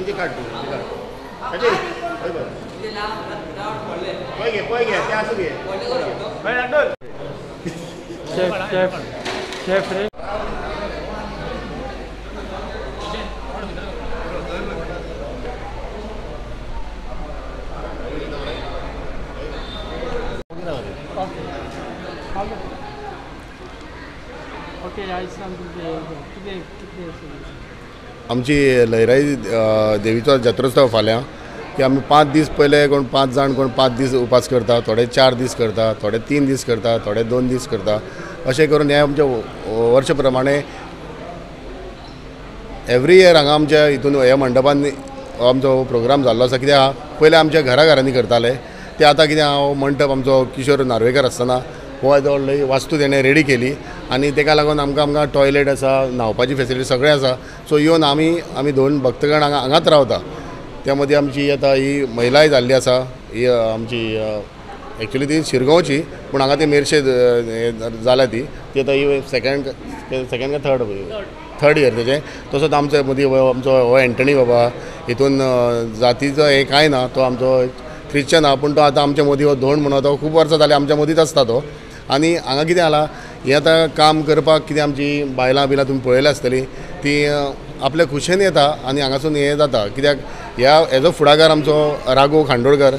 तेंची काढ तू अजय पळय घे ते असू घे शेफ रे आमची लयराई देवीचो जत्रोत्सव फाल्यां की आमी 5 दीस पयले कोण 5 जाण कोण 5 दीस उपास करता, थोडे 4 दीस करता, थोडे 3 दीस करता, थोडे 2 दीस करता. अशें करून हे आमचे वर्ष प्रमाणे एवरी इयर हांगा आमच्या हितून ह्या मंडपान आमचो प्रोग्राम जाल्लो आसा. कित्याक पयले आमच्या घरांनी करताले ते आतां कितें हांव मंडप आमचो किशोर नार्वेकर आसतना हो व्हडली वास्तू तेणें रेडी केली आनी तेका लागून आमकां टॉयलेट आसा, न्हावपाची फेसिलिटी सगळें आसा. सो येवन आमी 2 भक्तगण हांगाच रावता. त्या मदीं आमची आतां ही महिलाय जाल्ली आसा. ही आमची एक्चुली ती शिरगांवची पूण हांगा ती मेर्शे जाल्या ती आतां ही सेकंड काय थर्ड इयर तेजें. तसोच आमच्या मदीं आमचो हो एंटनी बाबा हितून जातीचो हे कांय ना, तो आमचो ख्रिश्चन आहा पूण तो आतां आमच्या मदीं हो धोंड म्हणून तो खूब वर्सां जालीं आमच्या मदींच आसता तो. आनी हांगा कितें जालां हें आतां काम करपाक कितें आमची बायलां बिलां तुमी पळयल्या आसतलीं ती आपल्या खुशेन येता आनी हांगासून हें जाता. कित्याक हेजो फुडाकार आमचो राघव खांडोळकर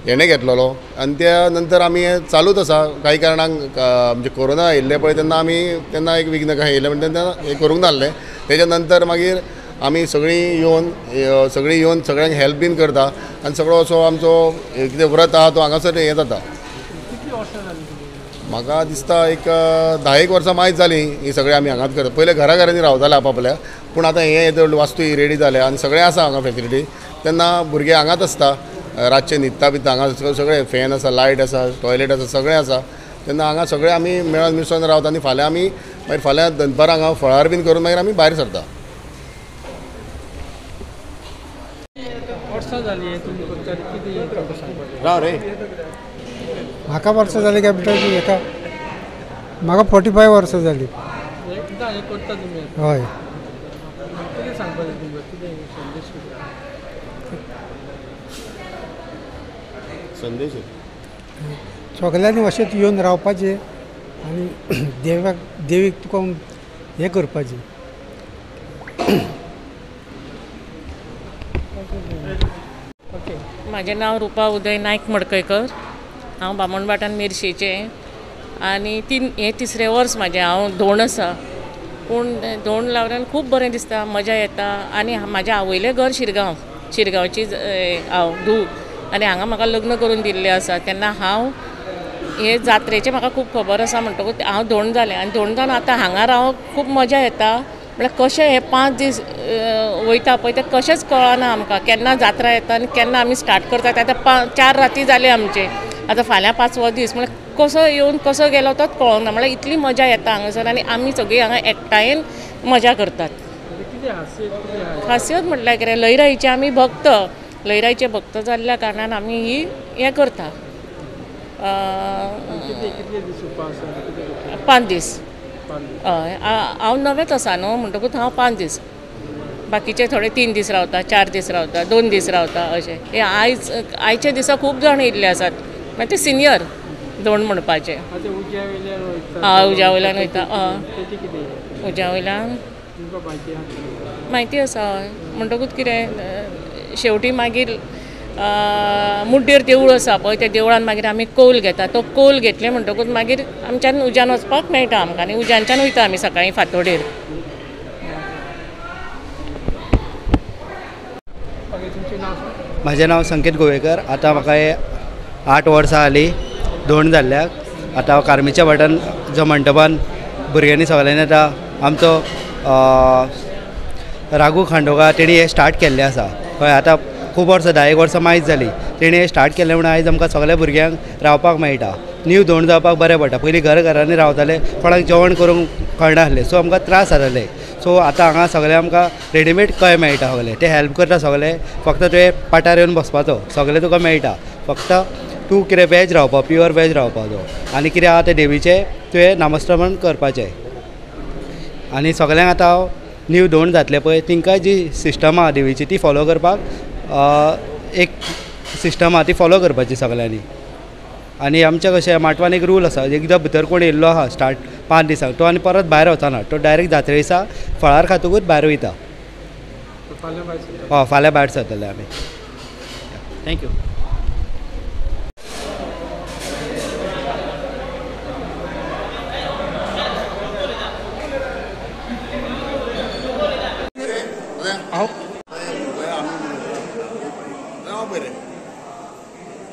हेणें घेतलेलो आनी त्या नंतर आमी हें चालूच आसा. कांय कारणांक म्हणजे कोरोना येयल्ले पळय तेन्ना एक विघ्न काय येयलें म्हणटा तेन्ना हें करूंक नासलें. तेज्या नंतर मागीर आमी सगळीं येवन सगळ्यांक हेल्प बीन करता आनी सगळो असो आमचो कितें व्रत आहा तो हांगासर हें जाता. म्हाका दिसता एक 10 वर्सां मायज जालीं ही सगळें आमी हांगाच करता. पयले घरांनी रावताले आपापल्या पूण आतां हें वास्तू ही रेडी जाल्या आनी सगळें आसा हांगा फेसिलिटी. तेन्ना भुरगे हांगाच आसता, रातचे न्हिदता बित्ता हांगा सगळें फॅन आसा, लायट आसा, टॉयलेट आसा, सगळें आसा. तेन्ना हांगा सगळें आमी मेळून मिसळून रावता आनी फाल्यां आमी मागीर फाल्यां दनपारां हांगा फळार बीन करून मागीर आमी भायर सरता. राव रे म्हाका वर्सां जालीं काय बेटा हेका म्हाका 45 वर्सां जालीं. हय संदेश सगल्यांनी अशेंच येवन रावपाचें आनी देवीक तुका हें करपाचें. म्हजें नांव रुपा उदय नायक मडकयकर. हांव बामणबाटान मेर्शेचें आनी हें 3रे वर्स म्हाजें हांव धोंड आसा. पूण धोंड लावल्यान खूब बरें दिसता, मजा येता. आनी म्हाजें आवयलें घर शिरगांवची हांव धूव आनी हांगा म्हाका लग्न करून दिल्लें आसा. तेन्ना हांव हे जात्रेचें म्हाका खूब खबर आसा म्हणटकूच हांव धोंड जालें आनी धोंड जावन आतां हांगा रावूंक खूब मजा येता. म्हळ्यार कशें हे 5 दीस वयता पळय तें कशेंच कळना आमकां. केन्ना जात्रा येता आनी केन्ना आमी स्टार्ट करतात. आतां 4 राती जाले आमचे, आतां फाल्यां 5वो दीस. म्हळ्यार कसो येवन कसो गेलो तोच कळना. म्हळ्यार इतली मजा येता हांगासर आनी आमी सगळीं हांगा एकठांयन मजा करतात. खासियत म्हटल्यार कितें, लयराईचे आमी भक्त, लयराईचे भक्त जाल्ल्या कारणान आमी ही हें करता. 5 दीस. हय हांव नवेंच आसा न्हू म्हणटकूच हांव 5 दीस. बाकीचे थोडे 3 दीस रावता, 4 दीस रावता, 2 दीस रावता अशें. हे आयचे दिसा खूब जाण येयल्ले आसात. मागीर ते सिनियर धोंड म्हणपाचे. उज्या वयल्यान वयता. उज्या वयल्यान म्हायती आसा. हय म्हणटकूच कितें शेवटी मागीर मुड्डेर देवूळ आसा पळय त्या देवळान मागीर आमी कौल घेता. तो कौल घेतले म्हणटकूच मागीर आमच्यान उज्यान वचपाक मेळटा आमकां आनी उज्यांच्यान वयता आमी सकाळीं फांतोडेर. म्हजें नांव संकेत गोवेकर. आतां म्हाका 8 वर्सां जालीं धोंड जाल्ल्याक. आतां हांव कार्मेच्या वाठारान जो मंडपान भुरग्यांनी सगळ्यांनी आतां आमचो राघव खांडोळकर तेणी हें स्टार्ट केल्लें आसा. हय आतां खूब वर्सां 10 वर्सां मायज जालीं तेणी हें स्टार्ट केल्लें म्हणून आयज आमकां सगळ्या भुरग्यांक रावपाक मेळटा. न्यू धोंड जावपाक बरें पडटा. पयलीं घरांनी रावताले, कोणाक जेवण करूंक कळनासलें, सो आमकां त्रास जाताले. सो आतां हांगा सगळें आमकां रेडीमेड कय मेळटा. सगळें ते हेल्प करता सगळें. फक्त तुवें पाठार येवन बसपाचो, सगळें तुका मेळटा. फक्त तूं कितें वॅज रावपा, प्युअर वॅज रावपाचो आनी कितें आहा तें देवीचें तुवें नामस्मरण करपाचें. आनी सगळ्यांक आतां हांव न्यू धोंड जातले पळय तिंकां जी सिस्टम आहा देवीची ती फॉलो करपाक एक सिस्टम आहा ती फॉलो करपाची सगळ्यांनी. आनी आमच्या कशें माटवान एक रूल आसा, एकदां भितर कोण येयल्लो आहा स्टार्ट 5 दिसांक तो आनी परत भायर वचना, तो डायरेक्ट जात्रे दिसा फळार खातकूच भायर वयता. फाल्यां भायर सरतले आमी. थँक्यू.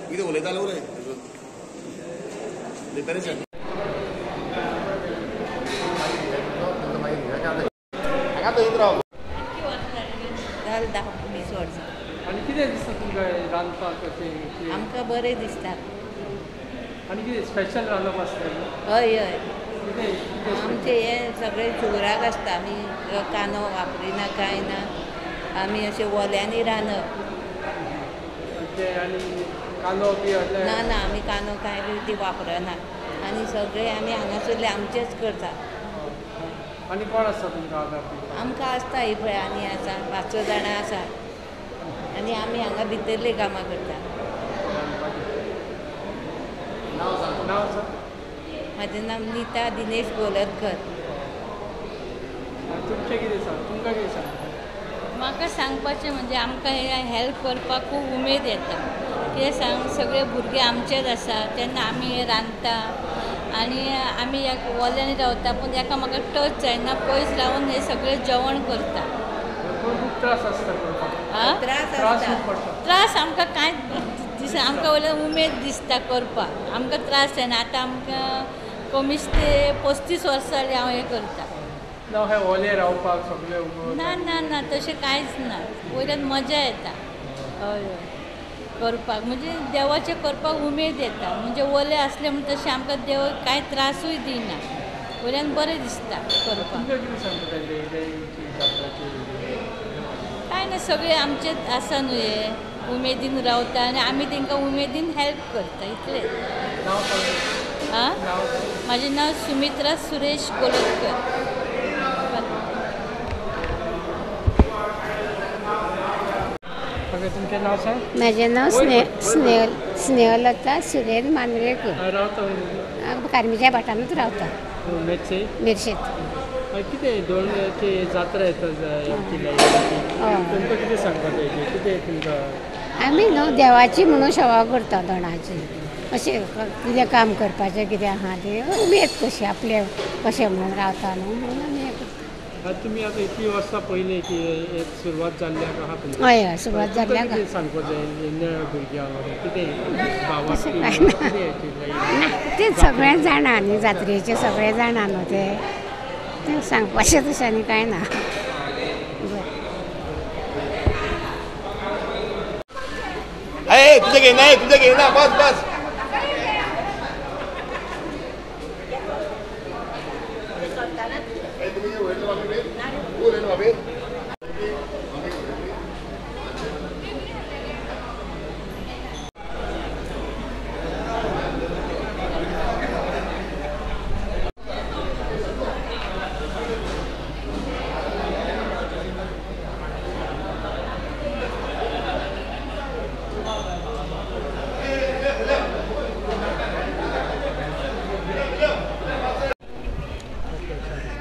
कितें उलयतालो उलय जालें 10-20 वर्सां. आनी कितें दिसता तुमकां रांदपाक अशें? आमकां बरें दिसता. आनी कितें स्पेशल रांदप आसता? हय हय कितें आमचें हें सगळें शिवराक आसता. आमी कांदो वापरिना कांय ना. आमी अशें ओल्यांनी रांदप. आनी कांदो बी ना ना आमी कांदो कांय बी ती वापरना. आनी सगळें आमी हांगासरले आमचेच करता. आनी कोण आसता तुमकां आदार? आमकां आसता ही पळय आनी आसा 5-6 जाणां आसा. आनी आमी हांगा भितरली कामां करता. नांव सांग. म्हाजें नांव नीता दिनेश गोलतकर. तुमचें कितें सांग? तुमकां कितें सांग? म्हाका सांगपाचें म्हणजे आमकां हे हेल्प करपाक खूब उमेद येता. कितें सांग सगळे भुरगे आमचेच आसा तेन्ना आमी हे रांदता आनी आमी ओल्यांनी रावता पूण म्हाका टच जायना पयस रावन हे सगळें जेवण करता. खूब त्रास आसता करपाक? त्रास त्रास आसता. खूब पडटा? त्रास आमकां कांय दिसना. आमकां वयल्यान उमेद दिसता करपाक. आमकां त्रास जायना. आतां आमकां कमीच ते 35 वर्सां जालीं हांव हें करता. ना हे ओले रावपाक सगळें ना ना ना तशें कांयच ना. वयल्यान मजा येता. हय हय करपाक म्हणजे देवाचें करपाक उमेद येता. म्हणजे ओले असले म्हणटा तशें आमकां देव कांय त्रासूय दिना. वयल्यान बरें दिसता करपाक. तुमकां कितें सांगता जात्राचेर? कांय ना सगळें आमचेच आसा न्हू हे उमेदीन रावता आनी आमी तांकां उमेदीन हेल्प करता इतलें. नांव सांग. आं म्हाजें नांव सुमित्रा सुरेश गोलतकर. तुमचें नांव सांग. म्हजें नांव स्नेहलता सुरेश मांद्रेकर. रावता कार्मेच्या भाटानूच रावता मेर्शे. मेर्शेत. कितें दोंडची जात्रा येता तुमकां कितें सांगपाचें? कितें तुमकां? आमी न्हू देवाची म्हणून सेवा करता दोणाची. अशें कितें काम करपाचें कितें आहा तें उमेद कशी आपले कशें म्हणून रावता न्हू म्हणून आमी हें करता. तुमी आतां इतली वर्सां पयलीं की एक सुरवात जाल्ल्याक आहा तुमकां? हय हय सुरवात जाल्ल्या कितें सांगपाक जाय नव्या भुरग्यांक? कितें भावाक तें सगळें जाणा न्ही जात्रेचें सगळें जाणा न्हू तें सांगपाचें तशें आनी कांय ना. तुझे घेना बस बस.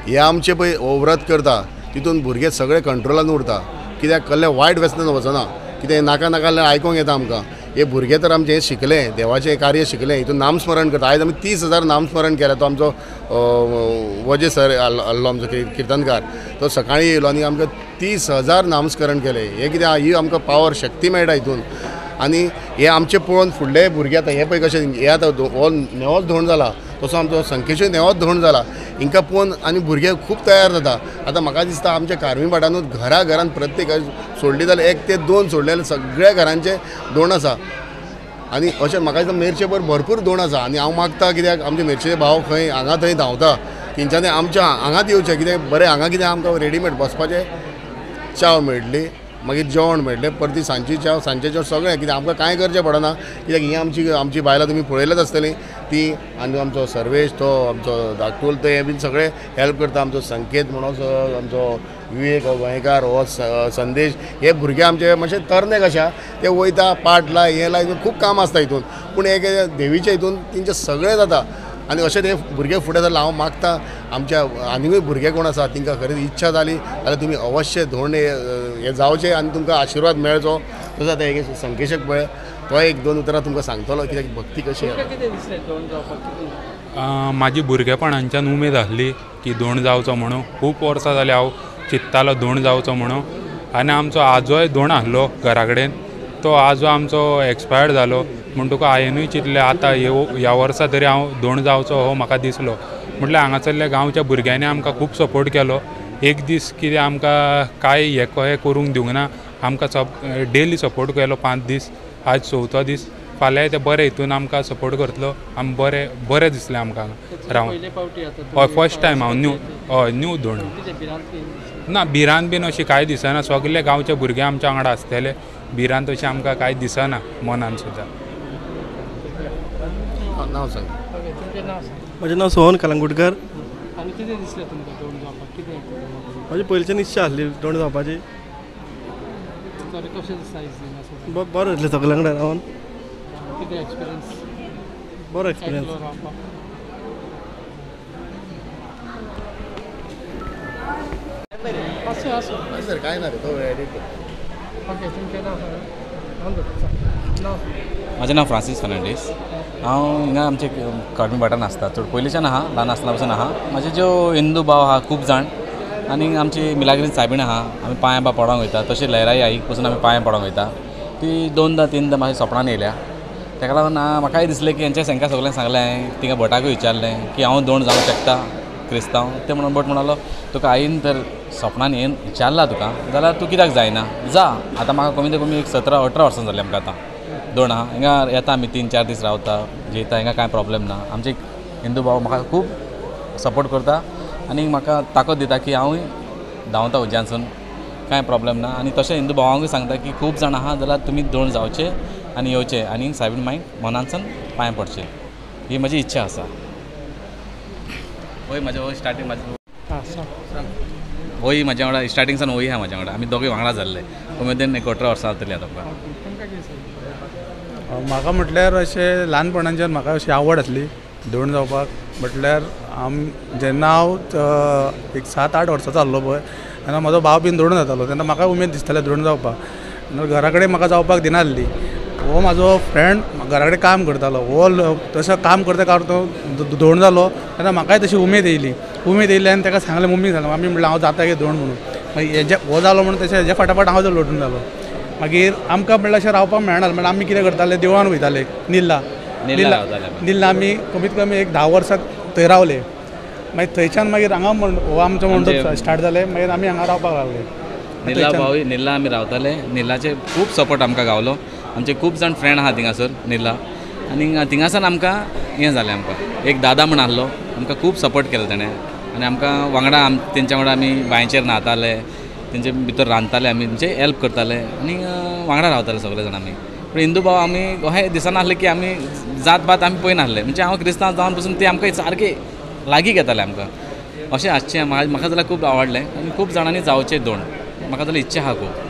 हे आमचे पळय व्रत करता तितून भुरगे सगळे कंट्रोलान उरता. कित्याक कसलें वायट व्यसनान वचना. कितें नाका नाका आयकूंक येता आमकां. हे भुरगे तर आमचे शिकले देवाचें कार्य शिकले हितून नामस्मरण करता. आयज आमी 30,000 नामस्मरण केलें. तो आमचो वजे सर आसलो आमचो किर्तनकार. तो सकाळीं येयलो आनी आमकां 30,000 नामस्मरण केलें. हे कितें ही आमकां पावर शक्ती मेळटा हितून. आनी हे आमचे पळोवन फुडले भुरगे आतां हे पळय कशें हे आतां हो नेवोच धोंड जाला तसो आमचो संकेश्वर नेवोच धोंड जाला. हिंकां पळोवन आनी भुरगे खूब तयार जाता. आतां म्हाका दिसता आमच्या कार्मी भाटानूच घरान प्रत्येक सोडली जाल्यार 1 ते 2 सोडलेले सगळ्या घरांचे धोंड आसा. आनी अशें म्हाका दिसता मेर्शे भरपूर धोंड आसा. आनी हांव मागता कित्याक आमचे मेर्शेचे भाव खंय हांगा थंय धांवता तेंच्यांनी आमच्या हांगाच येवचें. कितें बरें हांगा कितें आमकां रेडीमेड बसपाचें च्या मेळटली मागीर जेवण मेळटलें परती सांजची च्या सांजचें जेवण सगळें कितें आमकां कांय करचें पडना. कित्याक ही आमची बायलां तुमी पळयलेच आसतलीं ती आनी आमचो सर्वेश तो आमचो धाकटूल ते बीन सगळे हेल्प करता. आमचो संकेत म्हणून आमचो विवेक गोंयकार हो संदेश हे भुरगे आमचे मातशे तरणे कशा ते वयता पाट लाय हे लाय खूब काम आसता हितून पूण एक देवीच्या हितून तेंचें सगळें जाता आनी अशें ते भुरगे फुडें जाल्यार हांव मागता आमच्या आनीकूय भुरगे कोण आसा तांकां खरेंच इच्छा जाली जाल्यार तुमी अवश्य धोंड हे जावचें आनी तुमकां आशिर्वाद मेळचो तसो आतां एक संकेशक पळय तो एक दोन उतरां तुमकां सांगतलो कित्याक भक्ती कशी कितें दिसलें धोंड जावपाक कितें म्हाजी भुरगेपणांच्यान उमेद आसली की धोंड जावचो म्हणून खूब वर्सां जालीं हांव चिंत्तालो धोंड जावचो म्हणून आनी आमचो आजोय धोंड आसलो घरा कडेन तो आजो आमचो एक्सपायर्ड जालो म्हण तुका हांवेंनूय चिंतलें आतां ह्या वर्सा तरी हांव धोंड जावचो हो म्हाका दिसलो म्हटल्यार हांगासरल्या गांवच्या भुरग्यांनी आमकां खूब सपोर्ट केलो एक दीस कितें आमकां कांय हे करूंक दिवंक ना आमकां डेली सपोर्ट केलो 5 दीस आज 4थो दीस फाल्यां ते बरे हितून आमकां सपोर्ट करतलो आमी बरें दिसलें आमकां रावन हय फर्स्ट टायम हांव न्यू धोंड ना भिरांत बीन अशी कांय दिसना सगळे गांवचे भुरगे आमच्या वांगडा आसतले भिरांत अशें आमकां कांय दिसना मनान सुद्दां नांव सांग म्हजें नांव सोहन कलंगुटकर आनी कितें दिसलें तुमकां धोंड जावपाक कितें म्हाजी पयलींच्यान इच्छा आसली धोंड जावपाची कशें दिसता बरें दिसलें सगळ्यां कडेन रावन कितें एक्सपिरियन्स बरो एक्सपिरियन्स सर काय ना रे तो एडिट ओके तुमचें नांव म्हाजें नांव फ्रांसीस फर्नांडीस हांव हिंगा आमचे कॉर्मी भाटान आसता चड पयलींच्यान आहा ल्हान आसतना पासून आहा म्हाजे ज्यो हिंदू भाव आहा खूब जाण आनी आमची मिलाग्रीन सायबीण आहा आमी पांयां पडोंक वयता तशी लहराई आईक पसून आमी पांयां पडोंक वयता ती 2-3 म्हाज्या सपनान येयल्या ताका लागून म्हाकाय दिसलें की हेंच्या तांकां सगळ्यांक सांगलें हांवें तिंगा भटाकूय विचारलें की हांव धोंड जावंक शकता क्रिस्तांव ते म्हणून भट म्हणलो तुका आईन तर सपनान येवन विचारला तुका जाल्यार तूं कित्याक जायना जा आतां म्हाका कमीत कमी एक 17-18 वर्सां जालीं आमकां आतां धोंड आहा हिंगा येता आमी 3-4 दीस रावता जेयता हिंगा कांय प्रॉब्लेम ना आमचे हिंदू भाव म्हाका खूब सपोर्ट करता आनी म्हाका ताकद दिता की हांवूय धांवता उज्यानसून कांय प्रॉब्लेम ना आनी तशें हिंदू भावांकूय सांगता की खूब जाण आहा जाल्यार तुमी धोंड जावचे आनी येवचे आनी सायबीण मागीर मनानसून पांयां पडचे ही म्हजी इच्छा आसा वय म्हाजे स्टार्टींग वय म्हाज्या वांगडा स्टार्टींगसान वय आहा म्हाज्या वांगडा आमी दोगूय वांगडा जाल्ले उमेदीन 18 वर्सां जातलीं आतां म्हाका म्हटल्यार अशें ल्हानपणाच्यान म्हाका अशी आवड आसली धोंड जावपाक म्हटल्यार जेन्ना हांव एक 7-8 वर्सांचो आसलो पळय तेन्ना म्हाजो भाव बीन धोंड जातालो तेन्ना म्हाका उमेद दिसतालें धोंड जावपाक घरा कडेन म्हाका जावपाक दिनासली हो म्हाजो फ्रेंड घरा कडेन काम करतालो हो तसो काम करता कारण तो धोंड जालो तेन्ना म्हाकाय तशी उमेद येयली आनी ताका सांगलें मम्मीक सांगलें मम्मी म्हणल्यार हांव जाता गे धोंड म्हणून मागीर हो जालो म्हणून तशें हेज्या फाटाफाट हांव लोटून जालो मागीर आमकां म्हणल्यार अशें रावपाक मेळना म्हणल्यार आमी कितें करताले देवळान वयताले निल्ला आमी कमीत कमी एक 10 वर्सां थंय रावले मागीर थंयच्यान मागीर हांगा हो आमचो मंडप स्टार्ट जाले मागीर आमी हांगा रावपाक लागले निल्ला आमी रावताले निल्लाचे खूब सपोर्ट आमकां गावलो आमचे खूब जाण फ्रेंड आहा थिंगासर निल्ला आनी थिंगासान आमकां हें जालें आमकां एक दादा म्हण आहलो आमकां खूब सपोर्ट केलो ताणें आनी आमकां वांगडा तेंच्या वांगडा आमी बांयचेर न्हाताले तेंचे भितर रांदताले आमी तेंचे हेल्प करताले आनी वांगडा रावताले सगळे जाण आमी पूण हिंदू भाव आमी अशें दिसना आसलें की आमी जात भात आमी पळयनासले म्हणजे हांव क्रिस्तांव जावन पसून ते आमकां सारके लागीं घेताले आमकां अशें आसचें म्हाका जाल्यार खूब आवडलें आनी खूब जाणांनी जावचें धोंड म्हाका जाल्यार इच्छा आहा खूब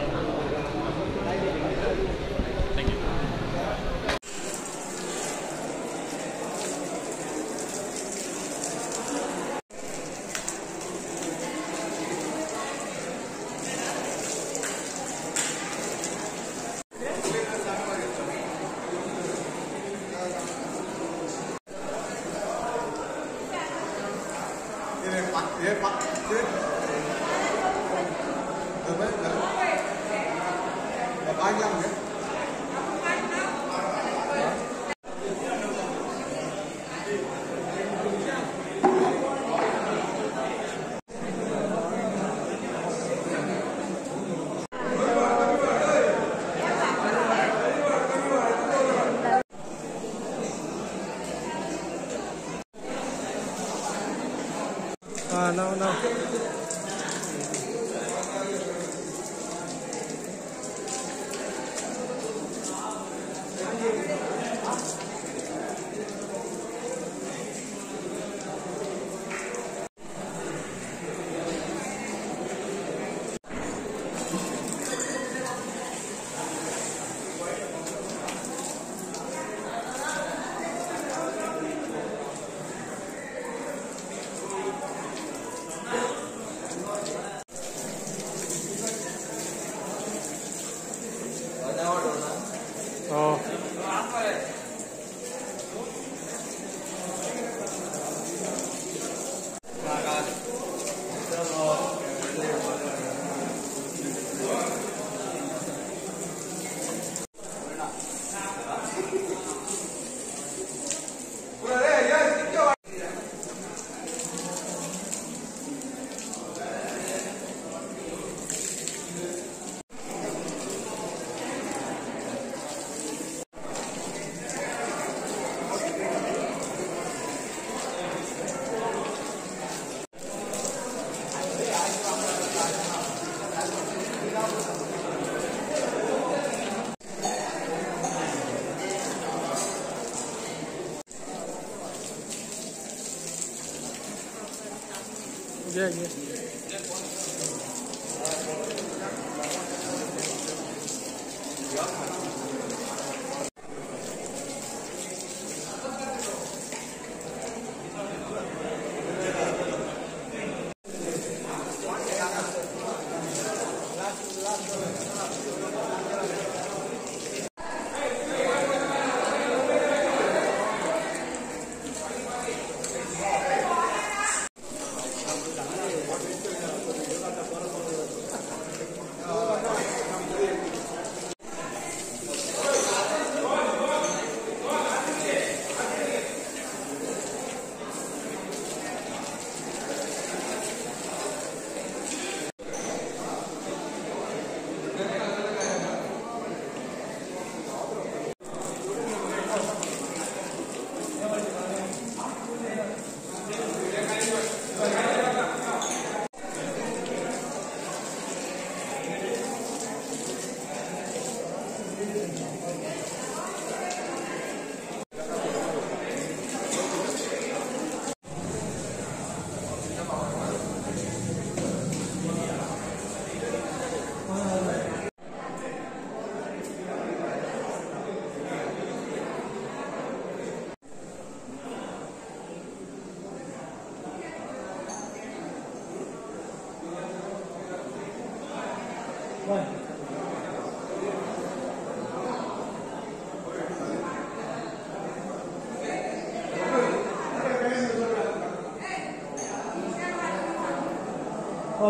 No. घे घे.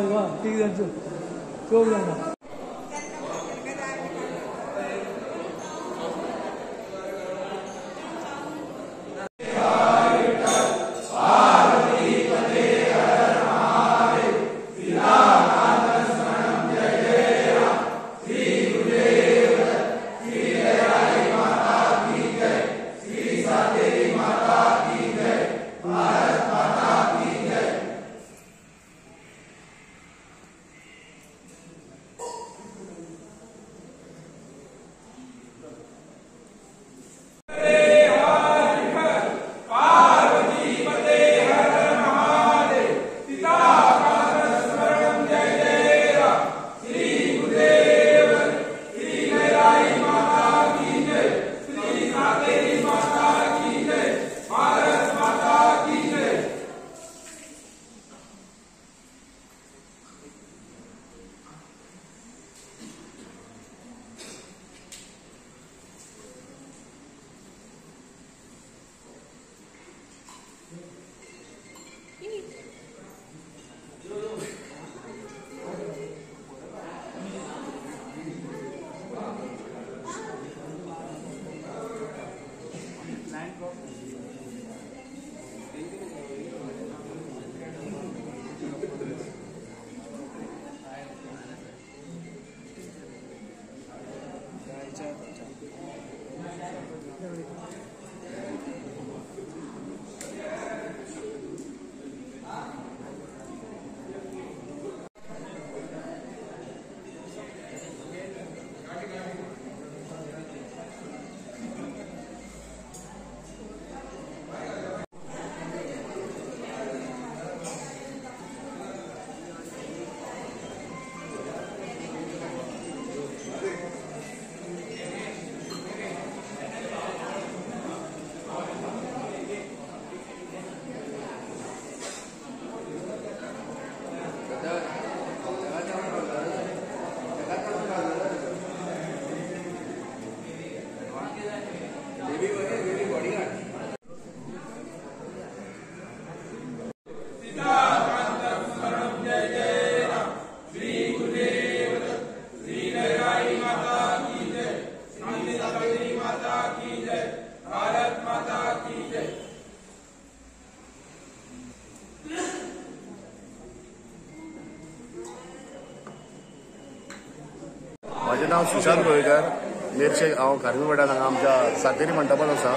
이거 되게 좋은 माझे नाव सुशांत गोळेकर मेरशे हांव खारवी वाड्यार हांगा आमच्या सातेरी मंडपात आसा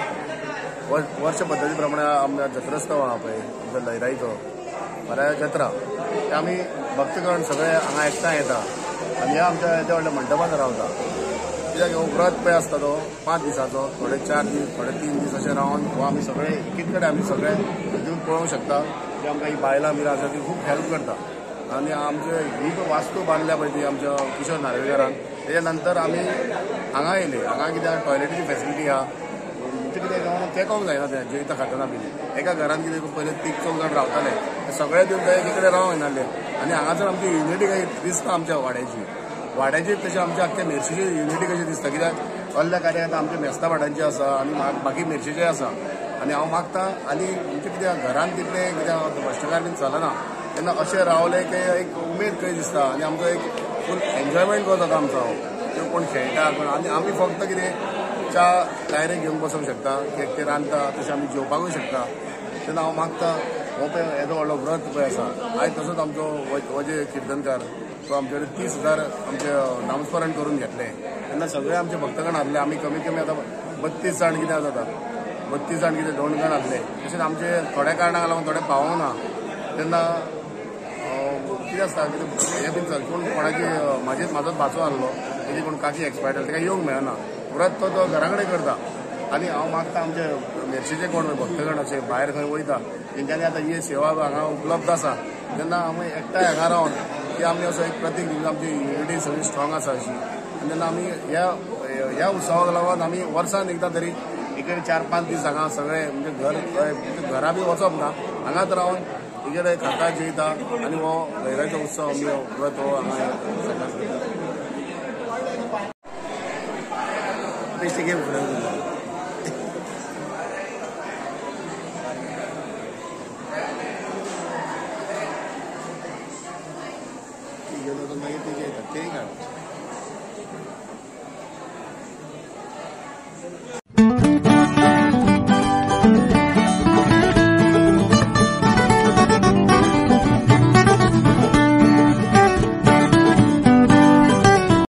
वर्ष पद्दती प्रमाणे आमच्या जत्रोत्सव आहा पळय आमचो लयराईचो बऱ्या जत्रा ते आमी भक्तगण सगळे हांगा एकठांय येता आनी ह्या आमच्या येद्या व्हडल्या मंडपात रावता कित्याक हो व्रत पळय आसता तो 5 दिसाचो थोडे 4 दीस थोडे 3 दीस अशें रावन हो आमी सगळे एकीच कडेन आमी सगळे येवन पळोवंक शकता जी आमकां ही बायलां बिलां आसा ती खूब हेल्प करता आनी आमचे ही पळय वास्तू बांदल्या पळय ती आमच्या किशोर नार्वेकारान तेच्या नंतर आमी हांगा येयले. हांगा कित्याक टॉयलेटीची फेसिलिटी आहा म्हणजे कितें जावन तेंकोंक जायना तें जेयता खातना बी एका घरान कितें पयलीं 3-4 जाण रावताले ते सगळे दिवन ते एके कडेन रावंक येनासले आनी हांगासर आमची युनिटी काही दिसता आमच्या वाड्याची तशें आमच्या आख्या मेर्शेची युनिटी कशी दिसता कित्याक असल्या कार्याक आतां आमच्या मेस्ता भाटांची आसा आनी बाकी मेर्शेचे आसा आनी हांव मागतां आनी म्हणजे कित्याक घरान तितले कित्याक भ्रश्टाचार बीन चलना तेन्ना अशें रावले की एक उमेद कशी दिसता आनी आमचो एक फूल एन्जॉयमेंट कसो जाता आमचो त्यो कोण खेळटा कोण आनी आमी फक्त कितें च्या डायरेक्ट घेवन बसूंक शकता केक ते रांदता तशें आमी जेवपाकूय शकता तेन्ना हांव मागतां हो पळय येदो व्हडलो व्रत पळय आसा आयज तसोच आमचो वजे किर्तनकार तो आमचे कडेन 30,000 आमचे नामस्मरण करून घेतले तेन्ना सगळे आमचे भक्तगण आसले आमी कमी कमी आतां 32 जाण कितें जाता 32 जाण कितें 2 जाण आसले तशेंच आमचे थोड्या कारणाक लागून थोडे पावोंक ना तेन्ना कितें आसता कितें हें बीन चल पूण कोणाची म्हाजोच भाचो आहलो तेजी कोण काकी एक्सपायर जाली तेका येवंक मेळना व्रत तो घरा कडेन करता आनी हांव मागता आमचे मेर्शेचे कोण भक्तगण अशे भायर खंय वयता तेंच्यांनी आतां ही सेवा हांगा उपलब्ध आसा तेन्ना आमी एकठांय हांगा रावन की आमी असो एक प्रतीक आमची युनिटी सगळी स्ट्रॉंग आसा अशी आनी तेन्ना आमी ह्या उत्सवाक लागून आमी वर्सान एकदां तरी एक 4-5 दीस हांगा सगळे म्हणजे घरा बी वचप ना हांगाच रावन इकडे खाता जेयता आनी हो गैराचो उत्सव आमी व्रत हो हांगा बेश्टे गेम